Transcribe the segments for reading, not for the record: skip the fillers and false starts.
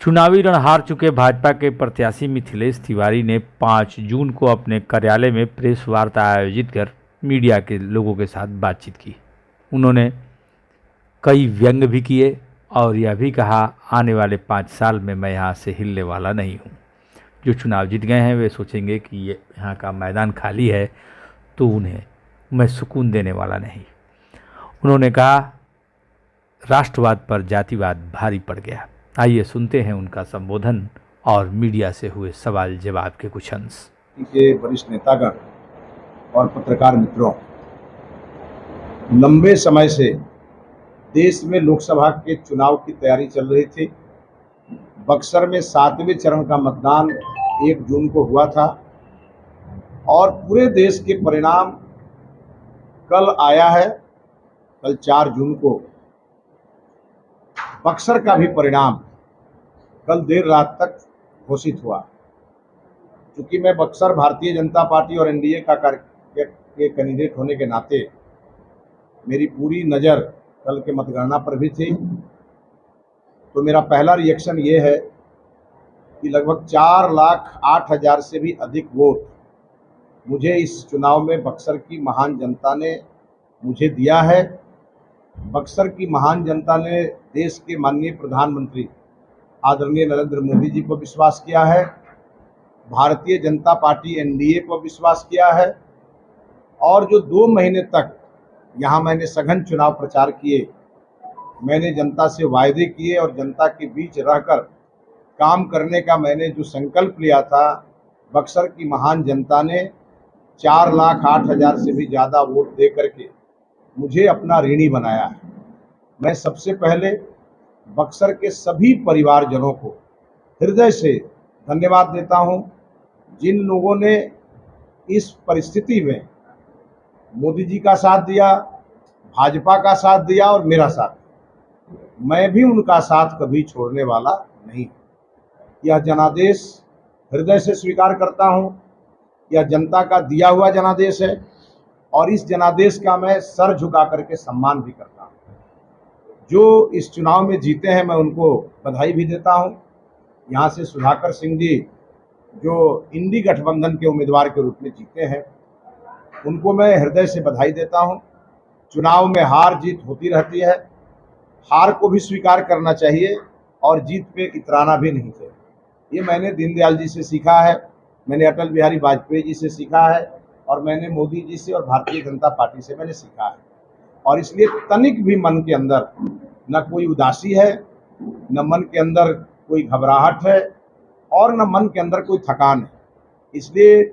चुनावी रण हार चुके भाजपा के प्रत्याशी मिथिलेश तिवारी ने 5 जून को अपने कार्यालय में प्रेस वार्ता आयोजित कर मीडिया के लोगों के साथ बातचीत की। उन्होंने कई व्यंग भी किए और यह भी कहा, आने वाले 5 साल में मैं यहाँ से हिलने वाला नहीं हूँ। जो चुनाव जीत गए हैं वे सोचेंगे कि ये यहाँ का मैदान खाली है तो उन्हें मैं सुकून देने वाला नहीं। उन्होंने कहा, राष्ट्रवाद पर जातिवाद भारी पड़ गया। आइए सुनते हैं उनका संबोधन और मीडिया से हुए सवाल जवाब के कुछ अंश। के वरिष्ठ नेतागण और पत्रकार मित्रों, लंबे समय से देश में लोकसभा के चुनाव की तैयारी चल रही थी। बक्सर में 7वें चरण का मतदान 1 जून को हुआ था और पूरे देश के परिणाम कल आया है। कल 4 जून को बक्सर का भी परिणाम कल देर रात तक घोषित हुआ। चूँकि मैं बक्सर भारतीय जनता पार्टी और एनडीए का के कैंडिडेट होने के नाते मेरी पूरी नज़र कल के मतगणना पर भी थी, तो मेरा पहला रिएक्शन ये है कि लगभग 4,08,000 से भी अधिक वोट मुझे इस चुनाव में बक्सर की महान जनता ने मुझे दिया है। बक्सर की महान जनता ने देश के माननीय प्रधानमंत्री आदरणीय नरेंद्र मोदी जी पर विश्वास किया है, भारतीय जनता पार्टी एनडीए पर विश्वास किया है और जो 2 महीने तक यहाँ मैंने सघन चुनाव प्रचार किए, मैंने जनता से वायदे किए और जनता के बीच रहकर काम करने का मैंने जो संकल्प लिया था, बक्सर की महान जनता ने 4,08,000 से भी ज़्यादा वोट दे करके मुझे अपना ऋणी बनाया है। मैं सबसे पहले बक्सर के सभी परिवारजनों को हृदय से धन्यवाद देता हूं, जिन लोगों ने इस परिस्थिति में मोदी जी का साथ दिया, भाजपा का साथ दिया और मेरा साथ। मैं भी उनका साथ कभी छोड़ने वाला नहीं। यह जनादेश हृदय से स्वीकार करता हूं। यह जनता का दिया हुआ जनादेश है और इस जनादेश का मैं सर झुका करके सम्मान भी करता हूं। जो इस चुनाव में जीते हैं मैं उनको बधाई भी देता हूं। यहाँ से सुधाकर सिंह जी जो इंडी गठबंधन के उम्मीदवार के रूप में जीते हैं, उनको मैं हृदय से बधाई देता हूं। चुनाव में हार जीत होती रहती है, हार को भी स्वीकार करना चाहिए और जीत पे इतराना भी नहीं चाहिए। ये मैंने दीनदयाल जी से सीखा है, मैंने अटल बिहारी वाजपेयी जी से सीखा है और मैंने मोदी जी से और भारतीय जनता पार्टी से मैंने सीखा है। और इसलिए तनिक भी मन के अंदर न कोई उदासी है, न मन के अंदर कोई घबराहट है और न मन के अंदर कोई थकान है। इसलिए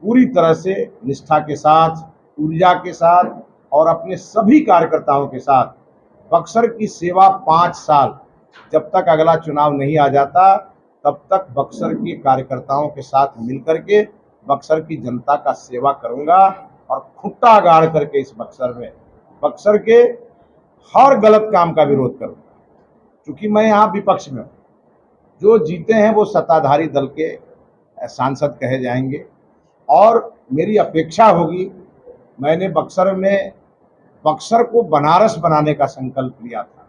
पूरी तरह से निष्ठा के साथ, ऊर्जा के साथ और अपने सभी कार्यकर्ताओं के साथ बक्सर की सेवा 5 साल, जब तक अगला चुनाव नहीं आ जाता तब तक बक्सर के कार्यकर्ताओं के साथ मिलकर के बक्सर की जनता का सेवा करूंगा और खुट्टा गाड़ करके इस बक्सर में बक्सर के हर गलत काम का विरोध करूंगा। क्योंकि मैं यहाँ विपक्ष में हूँ, जो जीते हैं वो सत्ताधारी दल के सांसद कहे जाएंगे और मेरी अपेक्षा होगी। मैंने बक्सर में बक्सर को बनारस बनाने का संकल्प लिया था।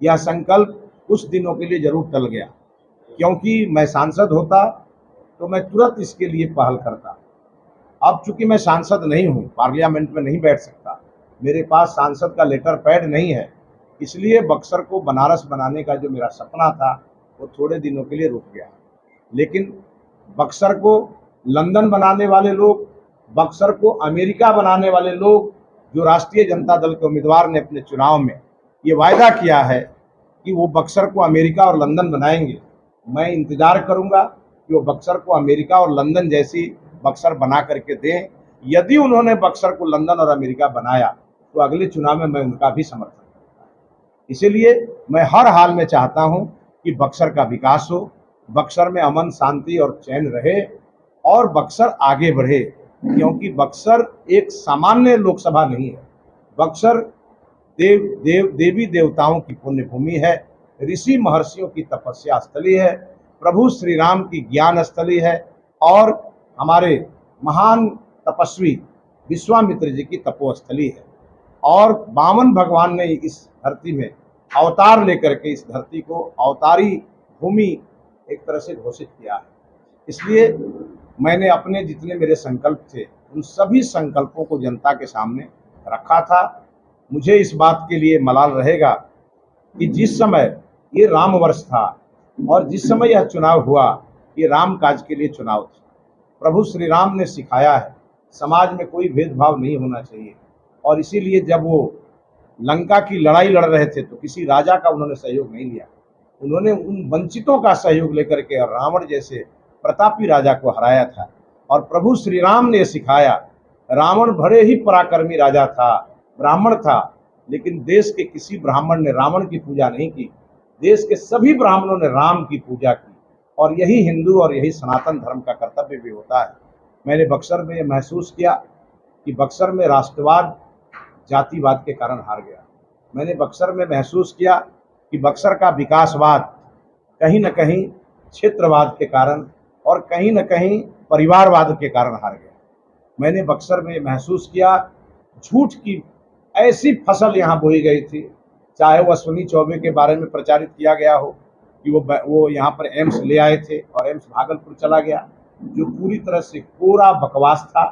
यह संकल्प कुछ दिनों के लिए जरूर टल गया, क्योंकि मैं सांसद होता तो मैं तुरंत इसके लिए पहल करता। अब चूंकि मैं सांसद नहीं हूँ, पार्लियामेंट में नहीं बैठ सकता, मेरे पास सांसद का लेटर पैड नहीं है, इसलिए बक्सर को बनारस बनाने का जो मेरा सपना था वो थोड़े दिनों के लिए रुक गया। लेकिन बक्सर को लंदन बनाने वाले लोग, बक्सर को अमेरिका बनाने वाले लोग, जो राष्ट्रीय जनता दल के उम्मीदवार ने अपने चुनाव में ये वायदा किया है कि वो बक्सर को अमेरिका और लंदन बनाएंगे, मैं इंतजार करूंगा कि वो बक्सर को अमेरिका और लंदन जैसी बक्सर बना करके दें। यदि उन्होंने बक्सर को लंदन और अमेरिका बनाया तो अगले चुनाव में मैं उनका भी समर्थन करूंगा। इसीलिए मैं हर हाल में चाहता हूं कि बक्सर का विकास हो, बक्सर में अमन शांति और चैन रहे और बक्सर आगे बढ़े, क्योंकि बक्सर एक सामान्य लोकसभा नहीं है। बक्सर देवी देवताओं की पुण्य भूमि है, ऋषि महर्षियों की तपस्या स्थली है, प्रभु श्री राम की ज्ञान स्थली है और हमारे महान तपस्वी विश्वामित्र जी की तपोस्थली है। और वामन भगवान ने इस धरती में अवतार लेकर के इस धरती को अवतारी भूमि एक तरह से घोषित किया है। इसलिए मैंने अपने जितने मेरे संकल्प थे उन सभी संकल्पों को जनता के सामने रखा था। मुझे इस बात के लिए मलाल रहेगा कि जिस समय ये राम वर्ष था और जिस समय यह चुनाव हुआ, ये राम काज के लिए चुनाव था। प्रभु श्री राम ने सिखाया है समाज में कोई भेदभाव नहीं होना चाहिए, और इसीलिए जब वो लंका की लड़ाई लड़ रहे थे तो किसी राजा का उन्होंने सहयोग नहीं लिया। उन्होंने उन वंचितों का सहयोग लेकर के और रावण जैसे प्रतापी राजा को हराया था। और प्रभु श्री राम ने सिखाया, रावण भले ही पराक्रमी राजा था, ब्राह्मण था, लेकिन देश के किसी ब्राह्मण ने रावण की पूजा नहीं की। देश के सभी ब्राह्मणों ने राम की पूजा की, और यही हिंदू और यही सनातन धर्म का कर्तव्य भी होता है। मैंने बक्सर में ये महसूस किया कि बक्सर में राष्ट्रवाद जातिवाद के कारण हार गया। मैंने बक्सर में महसूस किया कि बक्सर का विकासवाद कहीं न कहीं क्षेत्रवाद के कारण और कहीं न कहीं परिवारवाद के कारण हार गया। मैंने बक्सर में महसूस किया झूठ की ऐसी फसल यहाँ बोई गई थी, चाहे वो अश्विनी चौबे के बारे में प्रचारित किया गया हो कि वो यहाँ पर एम्स ले आए थे और एम्स भागलपुर चला गया, जो पूरी तरह से कोरा बकवास था,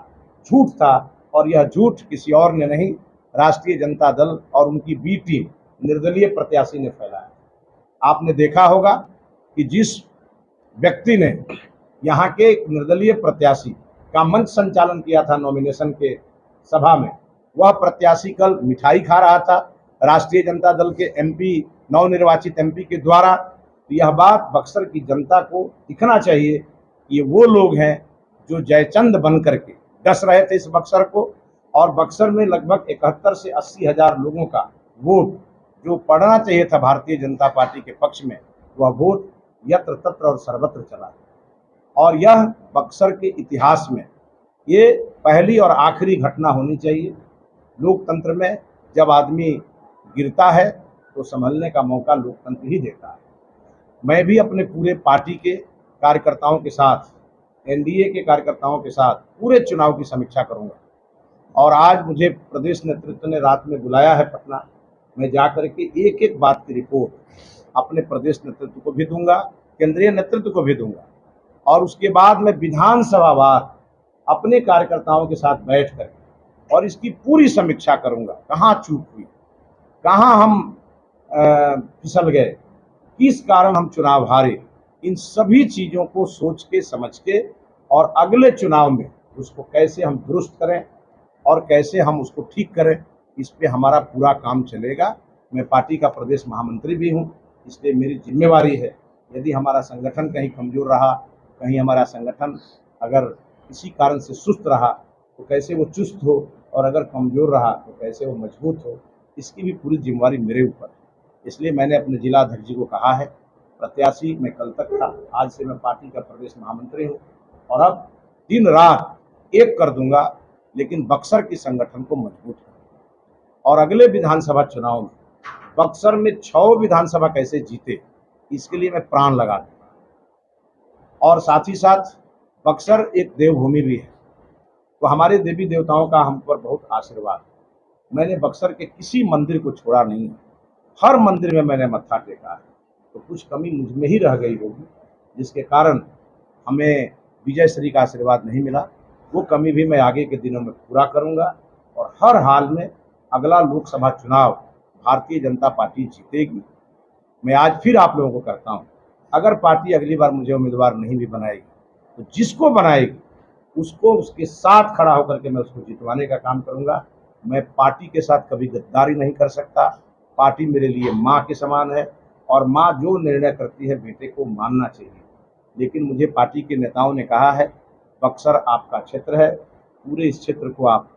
झूठ था। और यह झूठ किसी और ने नहीं, राष्ट्रीय जनता दल और उनकी बी टीम निर्दलीय प्रत्याशी ने फैलाया। आपने देखा होगा कि जिस व्यक्ति ने यहाँ के एक निर्दलीय प्रत्याशी का मंच संचालन किया था नॉमिनेशन के सभा में, वह प्रत्याशी कल मिठाई खा रहा था राष्ट्रीय जनता दल के एमपी, नवनिर्वाचित एमपी के द्वारा। तो यह बात बक्सर की जनता को दिखना चाहिए कि ये वो लोग हैं जो जयचंद बन करके डस रहे थे इस बक्सर को, और बक्सर में लगभग 71 से 80 हजार लोगों का वोट जो पड़ना चाहिए था भारतीय जनता पार्टी के पक्ष में, वह वोट यत्र तत्र और सर्वत्र चला। और यह बक्सर के इतिहास में ये पहली और आखिरी घटना होनी चाहिए। लोकतंत्र में जब आदमी गिरता है तो संभलने का मौका लोकतंत्र ही देता है। मैं भी अपने पूरे पार्टी के कार्यकर्ताओं के साथ, एनडीए के कार्यकर्ताओं के साथ पूरे चुनाव की समीक्षा करूंगा। और आज मुझे प्रदेश नेतृत्व ने रात में बुलाया है पटना, मैं जाकर के एक एक बात की रिपोर्ट अपने प्रदेश नेतृत्व को भी दूंगा, केंद्रीय नेतृत्व को भी दूंगा, और उसके बाद मैं विधानसभा वार अपने कार्यकर्ताओं के साथ बैठ कर और इसकी पूरी समीक्षा करूंगा। कहाँ चूक हुई, कहाँ हम फिसल गए, किस कारण हम चुनाव हारे, इन सभी चीज़ों को सोच के समझ के और अगले चुनाव में उसको कैसे हम दुरुस्त करें और कैसे हम उसको ठीक करें, इस पे हमारा पूरा काम चलेगा। मैं पार्टी का प्रदेश महामंत्री भी हूँ, इसलिए मेरी जिम्मेवारी है, यदि हमारा संगठन कहीं कमज़ोर रहा, कहीं हमारा संगठन अगर किसी कारण से सुस्त रहा तो कैसे वो चुस्त हो, और अगर कमज़ोर रहा तो कैसे वो मजबूत हो, इसकी भी पूरी जिम्मेवारी मेरे ऊपर है। इसलिए मैंने अपने जिला अध्यक्ष जी को कहा है, प्रत्याशी मैं कल तक था, आज से मैं पार्टी का प्रदेश महामंत्री हूँ, और अब दिन रात एक कर दूंगा, लेकिन बक्सर के संगठन को मजबूत करूँगा। और अगले विधानसभा चुनाव में बक्सर में 6 विधानसभा कैसे जीते, इसके लिए मैं प्राण लगा दूंगा। और साथ ही साथ बक्सर एक देवभूमि भी है, तो हमारे देवी देवताओं का हम पर बहुत आशीर्वाद है। मैंने बक्सर के किसी मंदिर को छोड़ा नहीं है, हर मंदिर में मैंने मत्था टेका है। तो कुछ कमी मुझ में ही रह गई होगी, जिसके कारण हमें विजय श्री का आशीर्वाद नहीं मिला। वो कमी भी मैं आगे के दिनों में पूरा करूंगा, और हर हाल में अगला लोकसभा चुनाव भारतीय जनता पार्टी जीतेगी। मैं आज फिर आप लोगों को कहता हूं, अगर पार्टी अगली बार मुझे उम्मीदवार नहीं भी बनाएगी तो जिसको बनाएगी उसको उसके साथ खड़ा होकर के मैं उसको जितवाने का काम करूंगा। मैं पार्टी के साथ कभी गद्दारी नहीं कर सकता। पार्टी मेरे लिए माँ के समान है, और माँ जो निर्णय करती है बेटे को मानना चाहिए। लेकिन मुझे पार्टी के नेताओं ने कहा है, बक्सर आपका क्षेत्र है, पूरे इस क्षेत्र को आप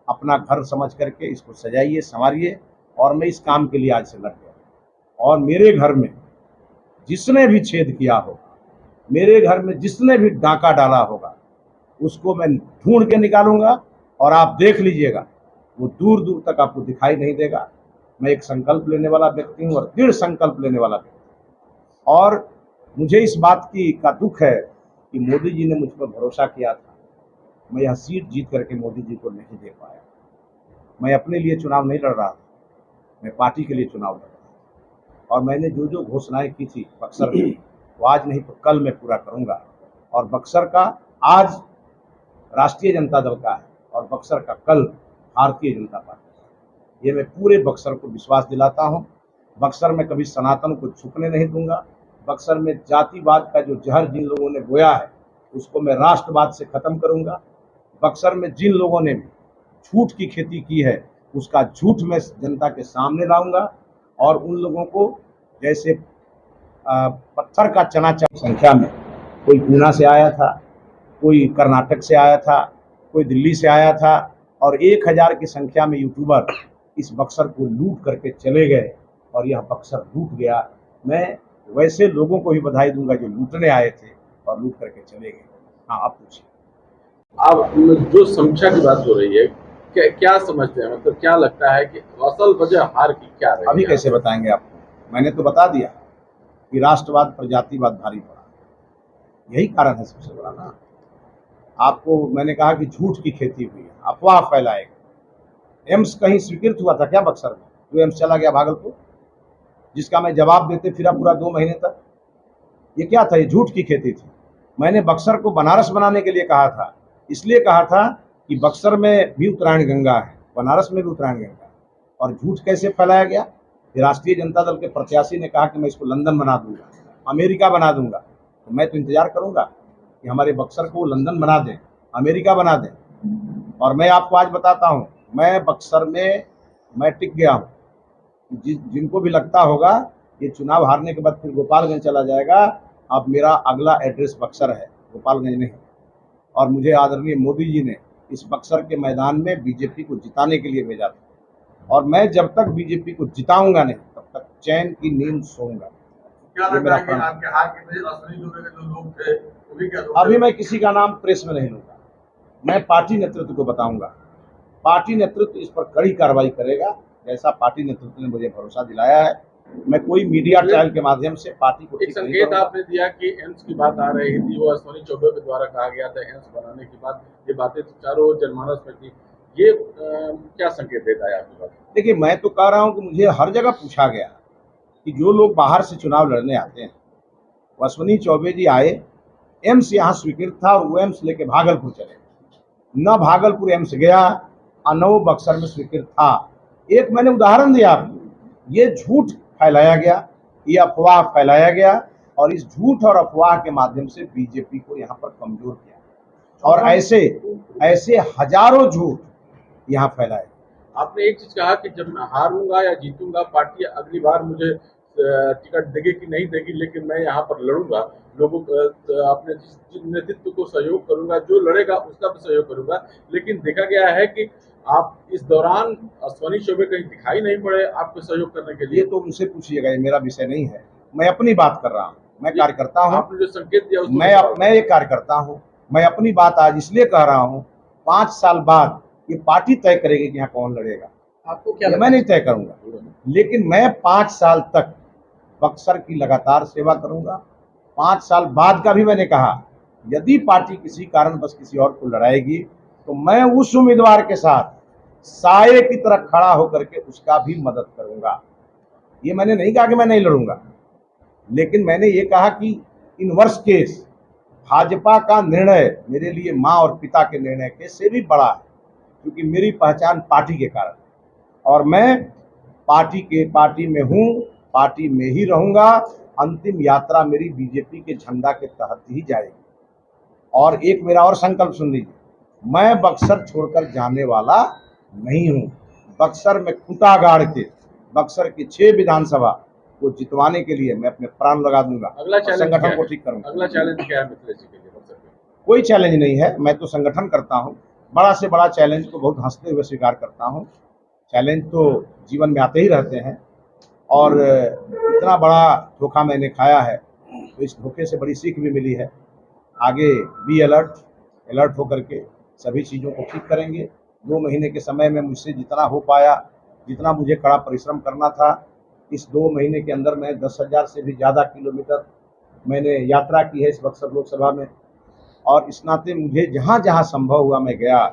अपना घर समझ करके इसको सजाइए, संवारिए, और मैं इस काम के लिए आज से लग गया। और मेरे घर में जिसने भी छेद किया हो, मेरे घर में जिसने भी डाका डाला होगा, उसको मैं ढूंढ के निकालूंगा, और आप देख लीजिएगा वो दूर दूर तक आपको दिखाई नहीं देगा। मैं एक संकल्प लेने वाला व्यक्ति हूँ, और दृढ़ संकल्प लेने वाला व्यक्ति। और मुझे इस बात का दुख है कि मोदी जी ने मुझ पर भरोसा किया था, मैं यह सीट जीत करके मोदी जी को नहीं दे पाया। मैं अपने लिए चुनाव नहीं लड़ रहा था, मैं पार्टी के लिए चुनाव लड़ रहा था। और मैंने जो जो घोषणाएं की थी बक्सर में, वो आज नहीं तो कल मैं पूरा करूंगा। और बक्सर का आज राष्ट्रीय जनता दल का है और बक्सर का कल भारतीय जनता पार्टी का। ये मैं पूरे बक्सर को विश्वास दिलाता हूँ। बक्सर में कभी सनातन को छुपने नहीं दूंगा। बक्सर में जातिवाद का जो जहर जिन लोगों ने बोया है उसको मैं राष्ट्रवाद से खत्म करूंगा। बक्सर में जिन लोगों ने भी झूठ की खेती की है उसका झूठ मैं जनता के सामने लाऊंगा और उन लोगों को जैसे पत्थर का चना संख्या में कोई पूना से आया था, कोई कर्नाटक से आया था, कोई दिल्ली से आया था और 1000 की संख्या में यूट्यूबर इस बक्सर को लूट करके चले गए और यह बक्सर लूट गया। मैं वैसे लोगों को भी बधाई दूंगा जो लूटने आए थे और लूट करके चले गए। हाँ, आप पूछिए। अब जो समीक्षा की बात हो रही है, क्या समझते हैं, मतलब क्या लगता है कि असल वजह हार की क्या रही? अभी कैसे बताएंगे आपको? मैंने तो बता दिया कि राष्ट्रवाद पर जातिवाद भारी पड़ा, यही कारण है सबसे बड़ा ना। आपको मैंने कहा कि झूठ की खेती हुई है, अफवाह फैलाएगा। एम्स कहीं स्वीकृत हुआ था क्या बक्सर में? जो एम्स चला गया भागलपुर, जिसका मैं जवाब देते फिरा पूरा 2 महीने तक। ये क्या था? ये झूठ की खेती थी। मैंने बक्सर को बनारस बनाने के लिए कहा था, इसलिए कहा था कि बक्सर में भी उत्तरायण गंगा है, बनारस में भी उत्तरायण गंगा है। और झूठ कैसे फैलाया गया? राष्ट्रीय जनता दल के प्रत्याशी ने कहा कि मैं इसको लंदन बना दूंगा, अमेरिका बना दूंगा। तो मैं तो इंतजार करूंगा कि हमारे बक्सर को लंदन बना दें, अमेरिका बना दें। और मैं आपको आज बताता हूं, मैं बक्सर में मैं टिक गया हूं। जिनको भी लगता होगा ये चुनाव हारने के बाद फिर गोपालगंज चला जाएगा, अब मेरा अगला एड्रेस बक्सर है, गोपालगंज नहीं। और मुझे आदरणीय मोदी जी ने इस बक्सर के मैदान में बीजेपी को जिताने के लिए भेजा था और मैं जब तक बीजेपी को जिताऊंगा नहीं तब तक चैन की नींद सोऊंगा। क्या लगता है कि आपके हार के वजह अश्विनी चौबे के जो लोग थे वो भी क्या? अभी मैं किसी का नाम प्रेस में नहीं लूंगा, मैं पार्टी नेतृत्व को बताऊंगा। पार्टी नेतृत्व इस पर कड़ी कार्रवाई करेगा, जैसा पार्टी नेतृत्व ने मुझे भरोसा दिलाया है। मैं कोई मीडिया ट्रायल के माध्यम से पार्टी को एक संकेत आपने दिया कि एम्स की बात आ रही थी, वो अश्विनी चौबे के द्वारा कहा गया था एम्स बनाने की बात, ये बातें चारों जनमानस में थी। ये क्या संकेत देता है आपकी बात? देखिए, मैं तो कह रहा हूं कि मुझे हर जगह पूछा गया कि जो लोग बाहर से चुनाव लड़ने आते हैं, अश्विनी चौबे जी आए, एम्स यहाँ स्वीकृत था और वो एम्स लेके भागलपुर चले, न भागलपुर एम्स गया और न वो बक्सर में स्वीकृत था। एक मैंने उदाहरण दिया आपको, ये झूठ फैलाया गया, ये अफवाह फैलाया गया और इस झूठ और अफवाह के माध्यम से बीजेपी को यहाँ पर कमजोर किया और ऐसे ऐसे हजारों झूठ यहाँ फैलाए। आपने एक चीज कहा कि जब मैं हारूंगा या जीतूंगा, पार्टी अगली बार मुझे टिकट देगी कि नहीं देगी, लेकिन मैं यहाँ पर लड़ूंगा, लोगों अपने जिस नेतृत्व को सहयोग करूंगा, जो लड़ेगा उसका भी सहयोग करूंगा। लेकिन देखा गया है कि आप इस दौरान अश्विनी चौबे कहीं दिखाई नहीं पड़े आपको सहयोग करने के लिए। ये तो उनसे पूछिएगा, ये मेरा विषय नहीं है। मैं अपनी बात कर रहा हूँ, मैं कार्यकर्ता हूँ। आपने जो संकेत दिया मैं एक कार्यकर्ता हूँ, मैं अपनी बात आज इसलिए कह रहा हूँ, 5 साल बाद ये पार्टी तय करेगी कि यहाँ कौन लड़ेगा। आपको क्या? मैं नहीं तय करूंगा, लेकिन मैं 5 साल तक बक्सर की लगातार सेवा करूंगा। 5 साल बाद का भी मैंने कहा, यदि पार्टी किसी कारण बस किसी और को लड़ाएगी तो मैं उस उम्मीदवार के साथ साये की तरह खड़ा होकर के उसका भी मदद करूंगा। ये मैंने नहीं कहा कि मैं नहीं लड़ूंगा, लेकिन मैंने ये कहा कि इन वर्ष केस भाजपा का निर्णय मेरे लिए माँ और पिता के निर्णय के से भी बड़ा है, क्योंकि मेरी पहचान पार्टी के कारण और मैं पार्टी में हूँ, पार्टी में ही रहूंगा। अंतिम यात्रा मेरी बीजेपी के झंडा के तहत ही जाएगी। और एक मेरा और संकल्प सुन लीजिए, मैं बक्सर छोड़कर जाने वाला नहीं हूँ। बक्सर में खूंटा गाड़ के बक्सर की 6 विधानसभा को जितवाने के लिए मैं अपने प्राण लगा दूंगा। अगला संगठन को ठीक करूंगा। अगला चैलेंज क्या है मिथिलेश जी के लिए बक्सर में? कोई चैलेंज नहीं है, मैं तो संगठन करता हूँ। बड़ा से बड़ा चैलेंज को बहुत हंसते हुए स्वीकार करता हूँ। चैलेंज तो जीवन में आते ही रहते हैं और इतना बड़ा धोखा मैंने खाया है तो इस धोखे से बड़ी सीख भी मिली है। आगे बी अलर्ट होकर के सभी चीज़ों को ठीक करेंगे। 2 महीने के समय में मुझसे जितना हो पाया, जितना मुझे कड़ा परिश्रम करना था, इस 2 महीने के अंदर मैं 10,000 से भी ज़्यादा किलोमीटर मैंने यात्रा की है इस बक्सर लोकसभा में। और इस नाते मुझे जहाँ जहाँ संभव हुआ मैं गया।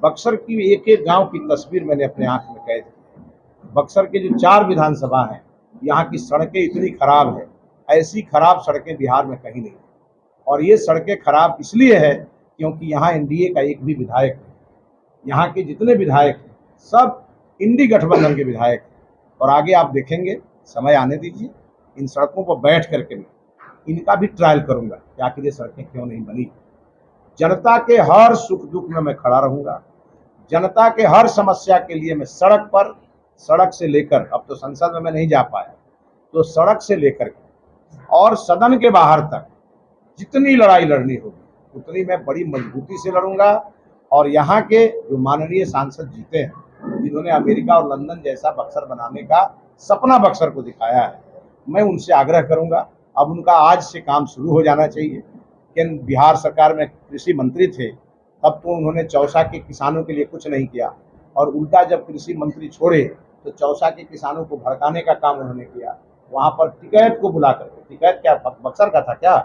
बक्सर की एक एक गांव की तस्वीर मैंने अपने आंख में कैद की। बक्सर के जो 4 विधानसभा हैं, यहाँ की सड़कें इतनी खराब है, ऐसी खराब सड़कें बिहार में कहीं नहीं। और ये सड़कें खराब इसलिए है क्योंकि यहाँ एनडीए का एक भी विधायक नहीं। यहाँ के जितने विधायक हैं सब इंडी गठबंधन के विधायक हैं। और आगे आप देखेंगे, समय आने दीजिए, इन सड़कों पर बैठ करके मैं इनका भी ट्रायल करूंगा कि आखिर ये सड़कें क्यों नहीं बनी। जनता के हर सुख दुख में मैं खड़ा रहूंगा। जनता के हर समस्या के लिए मैं सड़क से लेकर, अब तो संसद में मैं नहीं जा पाया, तो सड़क से लेकर के और सदन के बाहर तक जितनी लड़ाई लड़नी होगी उतनी मैं बड़ी मजबूती से लड़ूंगा। और यहाँ के जो माननीय सांसद जीते हैं, जिन्होंने अमेरिका और लंदन जैसा बक्सर बनाने का सपना बक्सर को दिखाया है, मैं उनसे आग्रह करूंगा, अब उनका आज से काम शुरू हो जाना चाहिए। कि बिहार सरकार में कृषि मंत्री थे, तब तो उन्होंने चौसा के किसानों के लिए कुछ नहीं किया, और उल्टा जब कृषि मंत्री छोड़े तो चौसा के किसानों को भड़काने का काम उन्होंने किया। वहाँ पर टिकैत को बुला करके, टिकैत क्या बक्सर का था क्या,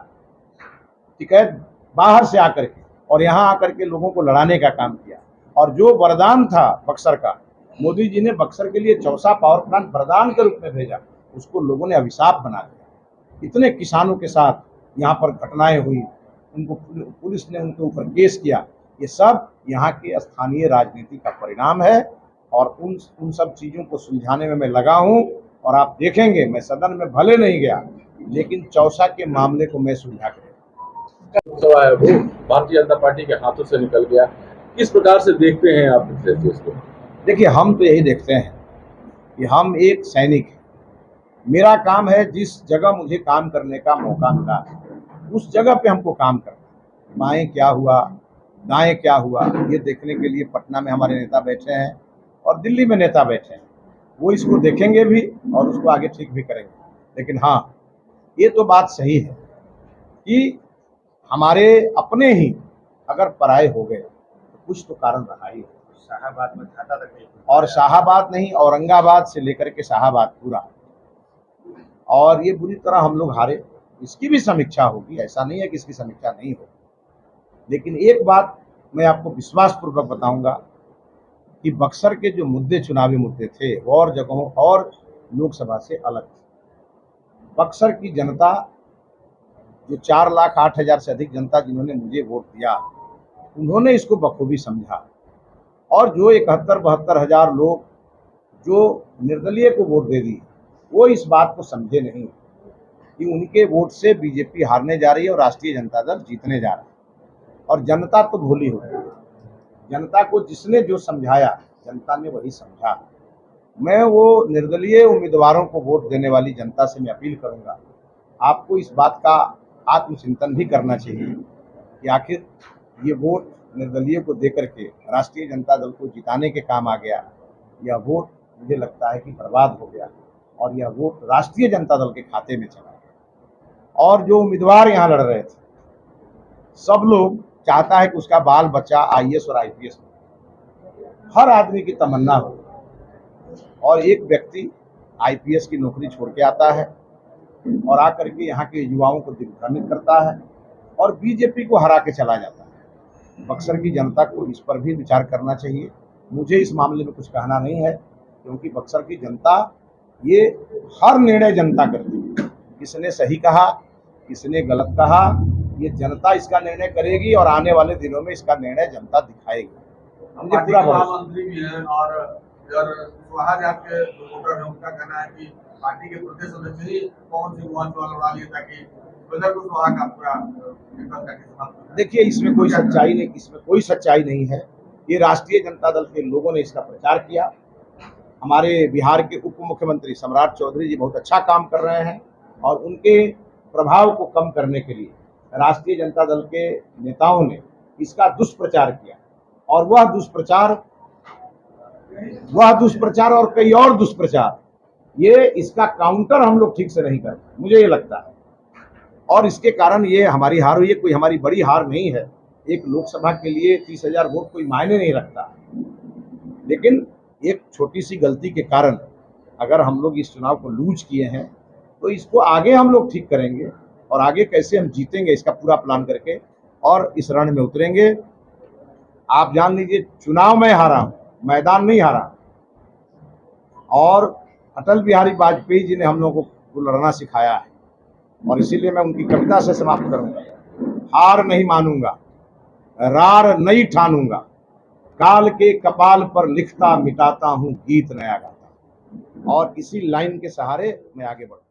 टिकैत बाहर से आकर के और यहाँ आकर के लोगों को लड़ाने का काम किया। और जो वरदान था बक्सर का, मोदी जी ने बक्सर के लिए चौसा पावर प्लांट वरदान के रूप में भेजा, उसको लोगों ने अभिशाप बना दिया। इतने किसानों के साथ यहाँ पर घटनाएं हुई, उनको पुलिस ने उनके ऊपर केस किया, ये सब यहाँ के स्थानीय राजनीति का परिणाम है। और उन सब चीज़ों को सुलझाने में मैं लगा हूँ। और आप देखेंगे, मैं सदन में भले नहीं गया, लेकिन चौसा के मामले को मैं सुलझा कर लोकसभा है वो भारतीय जनता पार्टी के हाथों से निकल गया। किस प्रकार से देखते हैं आप इस चीज को? देखिए, हम तो यही देखते हैं कि हम एक सैनिक हैं। मेरा काम है, जिस जगह मुझे काम करने का मौका मिला उस जगह पे हमको काम करना। बाएं क्या हुआ, दाएं क्या हुआ, ये देखने के लिए पटना में हमारे नेता बैठे हैं और दिल्ली में नेता बैठे हैं। वो इसको देखेंगे भी और उसको आगे ठीक भी करेंगे। लेकिन हाँ, ये तो बात सही है कि हमारे अपने ही अगर पराये हो गए तो कुछ तो कारण रहा ही। शाहाबाद में खाता तक नहीं, और शाहाबाद नहीं, औरंगाबाद से लेकर के शाहाबाद पूरा, और ये बुरी तरह हम लोग हारे। इसकी भी समीक्षा होगी, ऐसा नहीं है कि इसकी समीक्षा नहीं होगी। लेकिन एक बात मैं आपको विश्वासपूर्वक बताऊंगा कि बक्सर के जो मुद्दे, चुनावी मुद्दे थे, वो और जगहों और लोकसभा से अलग थे। बक्सर की जनता, जो 4,08,000 से अधिक जनता जिन्होंने मुझे वोट दिया, उन्होंने इसको बखूबी समझा। और जो 71-72 हज़ार लोग जो निर्दलीय को वोट दे दी, वो इस बात को समझे नहीं कि उनके वोट से बीजेपी हारने जा रही है और राष्ट्रीय जनता दल जीतने जा रहा है। और जनता तो भोली हो गई। जनता को जिसने जो समझाया, जनता ने वही समझा। मैं वो निर्दलीय उम्मीदवारों को वोट देने वाली जनता से मैं अपील करूंगा, आपको इस बात का आत्मचिंतन भी करना चाहिए कि आखिर ये वोट निर्दलीय को देकर के राष्ट्रीय जनता दल को जिताने के काम आ गया, यह वोट मुझे लगता है कि बर्बाद हो गया और यह वोट राष्ट्रीय जनता दल के खाते में चला गया। और जो उम्मीदवार यहाँ लड़ रहे थे, सब लोग चाहता है कि उसका बाल बच्चा आईएएस और आईपीएस हो। हर आदमी की तमन्ना हो, और एक व्यक्ति आईपीएस की नौकरी छोड़ के आता है और आकर के यहाँ के युवाओं को दिग्भ्रमित करता है और बीजेपी को हरा के चला जाता है। बक्सर की जनता को इस पर भी विचार करना चाहिए। मुझे इस मामले में कुछ कहना नहीं है, क्योंकि बक्सर की जनता, ये हर निर्णय जनता करती है। किसने सही कहा, किसने गलत कहा, ये जनता इसका निर्णय करेगी और आने वाले दिनों में इसका निर्णय जनता दिखाएगी। मुझे पूरा भरोसा। मंत्री भी हैं और वहाँ जाके वोटर है, उनका कहना है कि पार्टी के प्रदेश सदस्य ही कौन सी वहाँ सवाल उड़ा लिए ताकि उधर कुछ वहाँ का पूरा। देखिए, इसमें कोई सच्चाई नहीं, इसमें कोई सच्चाई नहीं है। ये राष्ट्रीय जनता दल के लोगों ने इसका प्रचार किया। हमारे बिहार के उप मुख्यमंत्री सम्राट चौधरी जी बहुत अच्छा काम कर रहे हैं और उनके प्रभाव को कम करने के लिए राष्ट्रीय जनता दल के नेताओं ने इसका दुष्प्रचार किया। और वह दुष्प्रचार और कई और दुष्प्रचार, ये इसका काउंटर हम लोग ठीक से नहीं कर पाए, मुझे ये लगता है। और इसके कारण ये हमारी हार हुई है। कोई हमारी बड़ी हार नहीं है। एक लोकसभा के लिए 30,000 वोट कोई मायने नहीं रखता, लेकिन एक छोटी सी गलती के कारण अगर हम लोग इस चुनाव को लूज किए हैं, तो इसको आगे हम लोग ठीक करेंगे और आगे कैसे हम जीतेंगे इसका पूरा प्लान करके और इस रण में उतरेंगे। आप जान लीजिए, चुनाव में हारा हूं, मैदान नहीं हारा। और अटल बिहारी वाजपेयी जी ने हम लोगों को लड़ना सिखाया है। और इसीलिए मैं उनकी कविता से समाप्त करूंगा। हार नहीं मानूंगा, रार नहीं ठानूंगा, काल के कपाल पर लिखता मिटाता हूं गीत नया गाता। और इसी लाइन के सहारे मैं आगे बढ़ूंगा।